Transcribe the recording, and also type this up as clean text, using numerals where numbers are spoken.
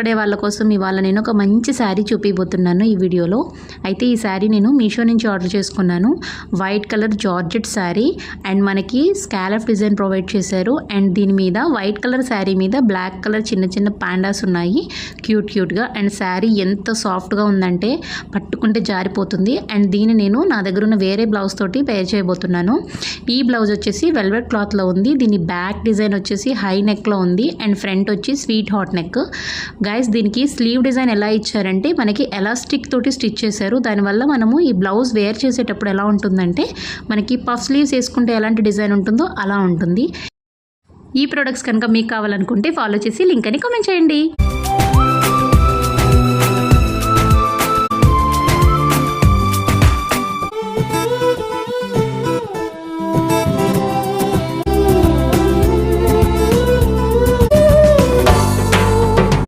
ఇష్టపడే వాళ్ళ కోసం ఇవాళ నేను ఒక మంచి శారీ చూపిపోతున్నాను ఈ వీడియోలో. అయితే ఈ శారీ నేను మీషో నుంచి ఆర్డర్ చేసుకున్నాను. White colour georgette sari and మనకి స్కాలప్ డిజైన్ ప్రొవైడ్ చేశారు. అండ్ దీని మీద వైట్ కలర్ శారీ మీద బ్లాక్ కలర్ చిన్న చిన్న పాండాస్ ఉన్నాయి క్యూట్గా. అండ్ శారీ ఎంత సాఫ్ట్గా ఉందంటే పట్టుకుంటే జారిపోతుంది. అండ్ దీన్ని నేను నా దగ్గర ఉన్న వేరే బ్లౌజ్ తోటి పేర్ చేయబోతున్నాను. ఈ బ్లౌజ్ వచ్చేసి వెల్వెట్ క్లాత్లో ఉంది. దీని బ్యాక్ డిజైన్ వచ్చేసి హై నెక్లో ఉంది అండ్ ఫ్రంట్ వచ్చి స్వీట్ హాట్ నెక్. గైస్ దీనికి స్లీవ్ డిజైన్ ఎలా ఇచ్చారంటే మనకి ఎలాస్టిక్ తోటి స్టిచ్ చేశారు. దానివల్ల మనము ఈ బ్లౌజ్ వేర్ చేసేటప్పుడు ఎలా ఉంటుందంటే మనకి పఫ్ స్లీవ్స్ వేసుకుంటే ఎలాంటి డిజైన్ ఉంటుందో అలా ఉంటుంది. ఈ ప్రొడక్ట్స్ కనుక మీకు కావాలనుకుంటే ఫాలో చేసి లింక్ అని కామెంట్ చేయండి.